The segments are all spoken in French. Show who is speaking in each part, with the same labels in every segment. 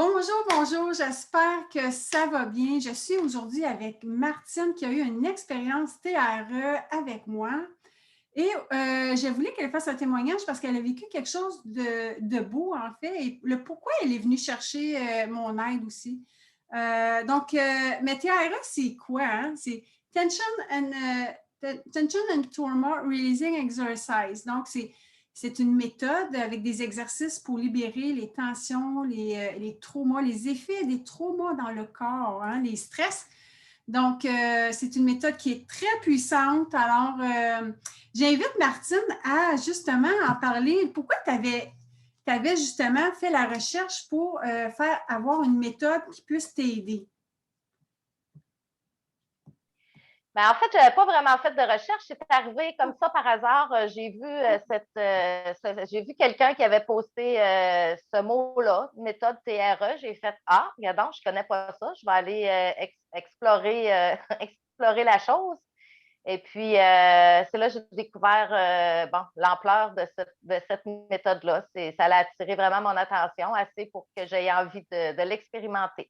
Speaker 1: Bonjour, bonjour, j'espère que ça va bien. Je suis aujourd'hui avec Martine qui a eu une expérience TRE avec moi et je voulais qu'elle fasse un témoignage parce qu'elle a vécu quelque chose de beau en fait et le pourquoi elle est venue chercher mon aide aussi. Mais TRE, c'est quoi? Hein? C'est Tension Tension and Trauma Releasing Exercise. Donc, c'est une méthode avec des exercices pour libérer les tensions, les traumas, les effets des traumas dans le corps, hein, les stress. Donc, c'est une méthode qui est très puissante. Alors, j'invite Martine à justement en parler. Pourquoi tu avais justement fait la recherche pour faire avoir une méthode qui puisse t'aider?
Speaker 2: En fait, je n'avais pas vraiment fait de recherche. C'est arrivé comme ça par hasard. J'ai vu quelqu'un qui avait posté ce mot-là, méthode TRE. J'ai fait regardons, je ne connais pas ça. Je vais aller explorer, explorer la chose. Et puis, c'est là que j'ai découvert l'ampleur de cette méthode-là. Ça a attiré vraiment mon attention assez pour que j'aie envie de l'expérimenter.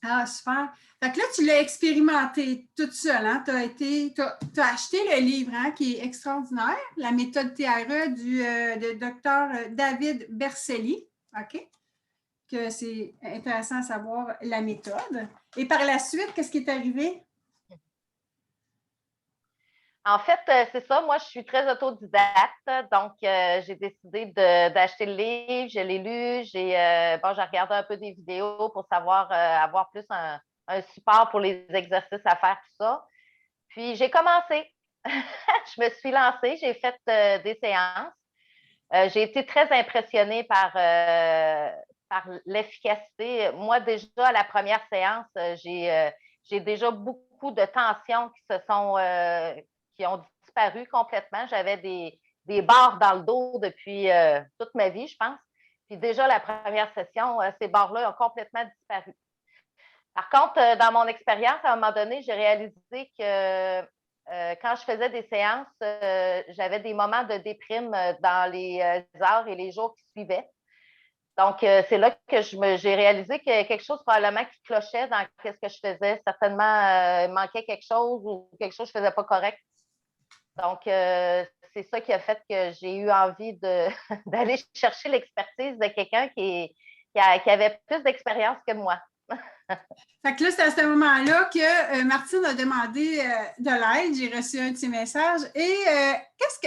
Speaker 1: Ah, super. Fait que là, tu l'as expérimenté toute seule, hein? Tu as acheté le livre, hein, qui est extraordinaire, La méthode TRE de docteur David Berceli. OK? Que c'est intéressant à savoir la méthode. Et par la suite, qu'est-ce qui est arrivé?
Speaker 2: En fait, c'est ça. Moi, je suis très autodidacte. Donc, j'ai décidé d'acheter le livre. Je l'ai lu. J'ai regardé un peu des vidéos pour savoir avoir plus un support pour les exercices à faire, tout ça. Puis, j'ai commencé. Je me suis lancée. J'ai fait des séances. J'ai été très impressionnée par l'efficacité. Moi, déjà, à la première séance, j'ai déjà beaucoup de tensions qui ont disparu complètement. J'avais des barres dans le dos depuis toute ma vie, je pense. Puis déjà, la première session, ces barres-là ont complètement disparu. Par contre, dans mon expérience, à un moment donné, j'ai réalisé que quand je faisais des séances, j'avais des moments de déprime dans les heures et les jours qui suivaient. Donc, c'est là que j'ai réalisé qu'il y a quelque chose probablement qui clochait dans ce que je faisais. Certainement, il manquait quelque chose ou quelque chose que je ne faisais pas correct. Donc, c'est ça qui a fait que j'ai eu envie d'aller chercher l'expertise de quelqu'un qui avait plus d'expérience que moi.
Speaker 1: Fait que là, c'est à ce moment-là que Martine a demandé de l'aide. J'ai reçu un de ses messages. Et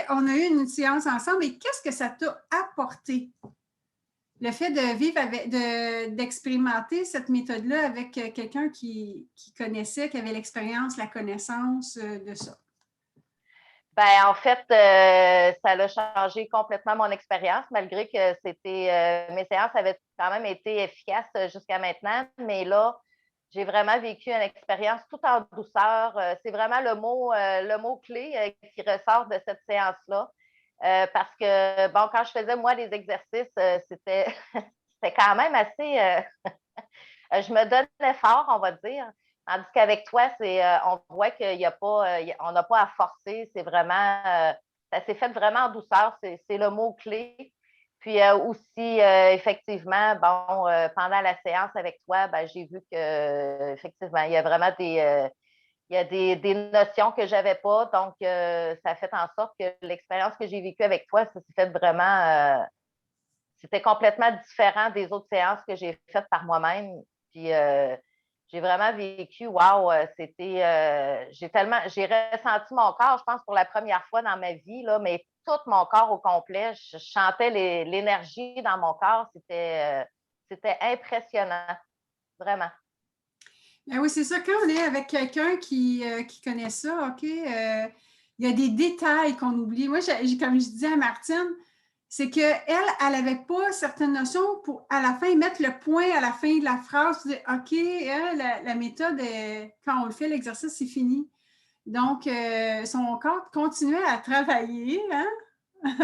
Speaker 1: on a eu une séance ensemble et qu'est-ce que ça t'a apporté? Le fait de vivre d'expérimenter cette méthode-là avec quelqu'un qui connaissait, qui avait l'expérience, la connaissance de ça.
Speaker 2: En fait, ça a changé complètement mon expérience, malgré que mes séances avaient quand même été efficaces jusqu'à maintenant. Mais là, j'ai vraiment vécu une expérience tout en douceur. C'est vraiment le mot clé qui ressort de cette séance-là. Parce que, bon, quand je faisais, moi, les exercices, c'était quand même assez. Je me donnais fort, on va dire. Tandis qu'avec toi, on voit qu'il y a pas, on n'a pas à forcer. C'est vraiment, ça s'est fait vraiment en douceur. C'est le mot clé. Puis aussi, effectivement, bon, pendant la séance avec toi, ben, j'ai vu que effectivement, il y a vraiment il y a des notions que je n'avais pas. Donc, ça a fait en sorte que l'expérience que j'ai vécue avec toi, ça s'est fait vraiment, c'était complètement différent des autres séances que j'ai faites par moi-même. Puis j'ai vraiment vécu, wow, j'ai ressenti mon corps, je pense, pour la première fois dans ma vie, là, mais tout mon corps au complet. Je chantais l'énergie dans mon corps. C'était impressionnant, vraiment.
Speaker 1: Ben oui, c'est ça. Quand on est avec quelqu'un qui connaît ça, OK, il y a des détails qu'on oublie. Moi, comme je disais à Martine, c'est qu'elle, elle n'avait pas certaines notions pour, à la fin, mettre le point à la fin de la phrase, dire, OK, hein, la méthode, quand on le fait, l'exercice, c'est fini. Donc, son corps continuait à travailler, hein?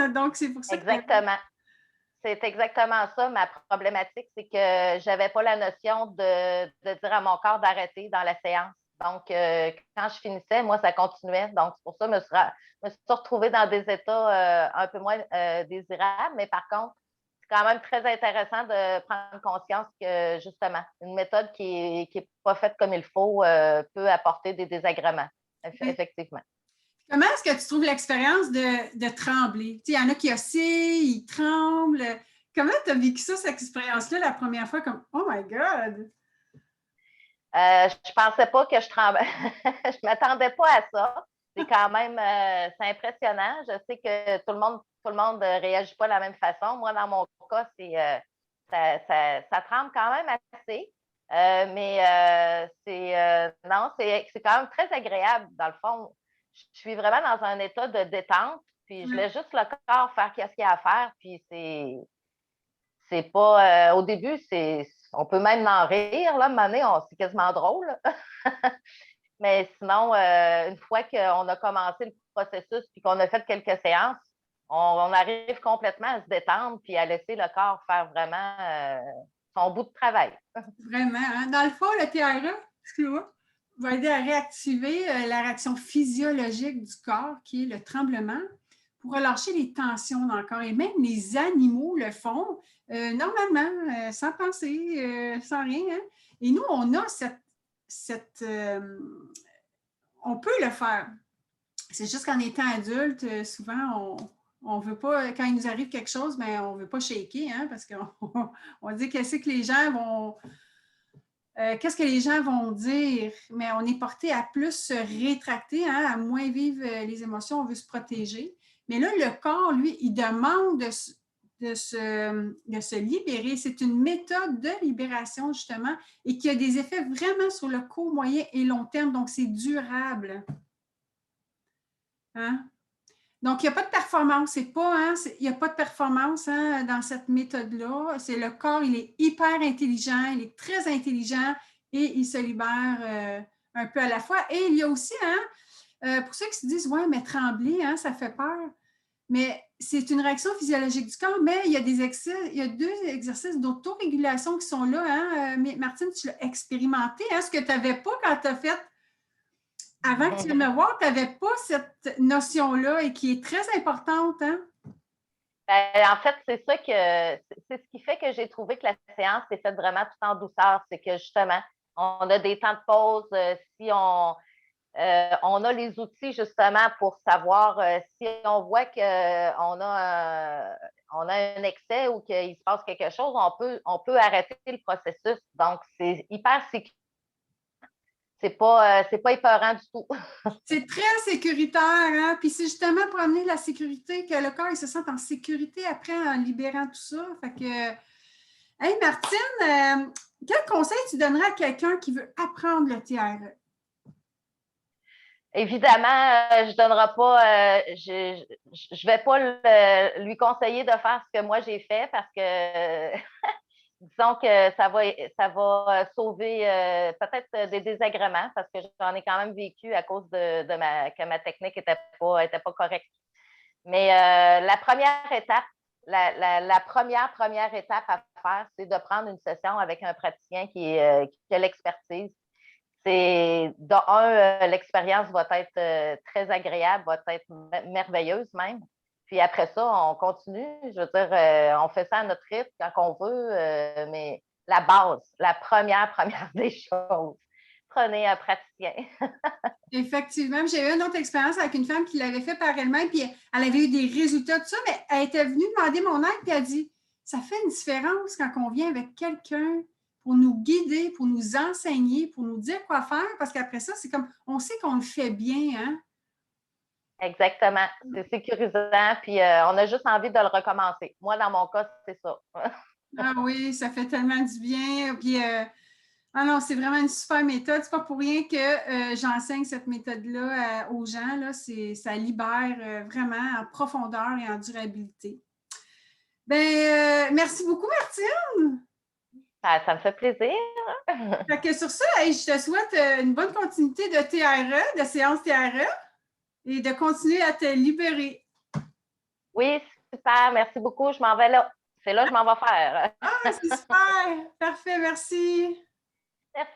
Speaker 1: Donc, c'est pour ça que
Speaker 2: Exactement. C'est exactement ça. Ma problématique, c'est que j'avais pas la notion de dire à mon corps d'arrêter dans la séance. Donc, quand je finissais, moi, ça continuait. Donc, c'est pour ça que je me suis retrouvée dans des états un peu moins désirables. Mais par contre, quand même très intéressant de prendre conscience que, justement, une méthode qui est pas faite comme il faut peut apporter des désagréments,
Speaker 1: Mais
Speaker 2: effectivement.
Speaker 1: comment est-ce que tu trouves l'expérience de trembler? Il y en a qui oscillent, ils tremblent. Comment tu as vécu ça, cette expérience-là, la première fois, comme Oh my God!
Speaker 2: Je pensais pas que je tremblais. Je m'attendais pas à ça. C'est quand même c'est impressionnant. Je sais que tout le monde réagit pas de la même façon. Moi, dans mon cas, ça tremble quand même assez. Mais non, c'est quand même très agréable. Dans le fond, je suis vraiment dans un état de détente. Puis je
Speaker 1: Ouais.
Speaker 2: laisse juste le corps faire ce qu'il y a à faire. Puis c'est pas. Au début, on peut même en rire. Là, à un moment donné, c'est quasiment drôle. Mais sinon, une fois qu'on a commencé le processus puis qu'on a fait quelques séances, on arrive complètement à se détendre puis à laisser le corps faire vraiment son bout de travail.
Speaker 1: Vraiment. Hein? Dans le fond, le TRE, excuse-moi, va aider à réactiver la réaction physiologique du corps, qui est le tremblement, pour relâcher les tensions dans le corps. Et même les animaux le font normalement, sans penser, sans rien. Hein? Et nous, on a on peut le faire. C'est juste qu'en étant adulte, souvent, on ne veut pas, quand il nous arrive quelque chose, mais on ne veut pas shaker, hein, parce qu'on dit qu'est-ce que les gens vont. Qu'est-ce que les gens vont dire? Mais on est porté à plus se rétracter, hein, à moins vivre les émotions, on veut se protéger. Mais là, le corps, lui, il demande de se libérer. C'est une méthode de libération, justement, et qui a des effets vraiment sur le court, moyen et long terme. Donc, c'est durable. Hein? Donc, il n'y a pas de performance. C'est pas, hein, il n'y a pas de performance hein, dans cette méthode-là. C'est le corps, il est hyper intelligent, il est très intelligent et il se libère un peu à la fois. Et il y a aussi, hein, pour ceux qui se disent, ouais, mais trembler, hein, ça fait peur. Mais c'est une réaction physiologique du corps, mais il y a il y a 2 exercices d'autorégulation qui sont là. Hein. Martine, tu l'as expérimenté, hein, ce que tu n'avais pas quand tu as fait avant que tu viennes me voir, tu n'avais pas cette notion-là et qui est très importante, hein?
Speaker 2: En fait, c'est ce qui fait que j'ai trouvé que la séance s'est faite vraiment tout en douceur. C'est que justement, on a des temps de pause. Si on a les outils justement pour savoir si on voit on a un excès ou qu'il se passe quelque chose, on peut arrêter le processus. Donc, c'est hyper sécurisé. C'est pas épeurant du tout.
Speaker 1: C'est très sécuritaire, hein? Puis c'est justement pour amener la sécurité, que le corps il se sente en sécurité après en libérant tout ça. Fait que, hey Martine, quel conseil tu donnerais à quelqu'un qui veut apprendre le TRE?
Speaker 2: Évidemment, je donnerai pas, je vais pas lui conseiller de faire ce que moi j'ai fait parce que disons que ça va sauver peut-être des désagréments parce que j'en ai quand même vécu à cause que ma technique était pas correcte. Mais la première étape, la première étape à faire, c'est de prendre une session avec un praticien qui a l'expertise. C'est de un, l'expérience va être très agréable, va être merveilleuse même. Puis après ça, on continue. Je veux dire, on fait ça à notre rythme quand on veut, mais la base, la première des choses, prenez un praticien.
Speaker 1: Effectivement, j'ai eu une autre expérience avec une femme qui l'avait fait par elle-même, puis elle avait eu des résultats de ça, mais elle était venue demander mon aide, puis elle a dit ça fait une différence quand on vient avec quelqu'un pour nous guider, pour nous enseigner, pour nous dire quoi faire, parce qu'après ça, c'est comme on sait qu'on le fait bien, hein?
Speaker 2: Exactement. C'est sécurisant, puis on a juste envie de le recommencer. Moi, dans mon cas, c'est ça.
Speaker 1: Ah oui, ça fait tellement du bien. Puis, ah non, c'est vraiment une super méthode. C'est pas pour rien que j'enseigne cette méthode-là aux gens. Là. Ça libère vraiment en profondeur et en durabilité. Ben, merci beaucoup, Martine.
Speaker 2: Ça me fait plaisir.
Speaker 1: Fait que sur ça, hey, je te souhaite une bonne continuité de TRE, de séance TRE, et de continuer à te libérer.
Speaker 2: Oui, super. Merci beaucoup. Je m'en vais là. C'est là que je m'en vais faire.
Speaker 1: Ah, c'est super! Parfait, merci.
Speaker 2: Merci.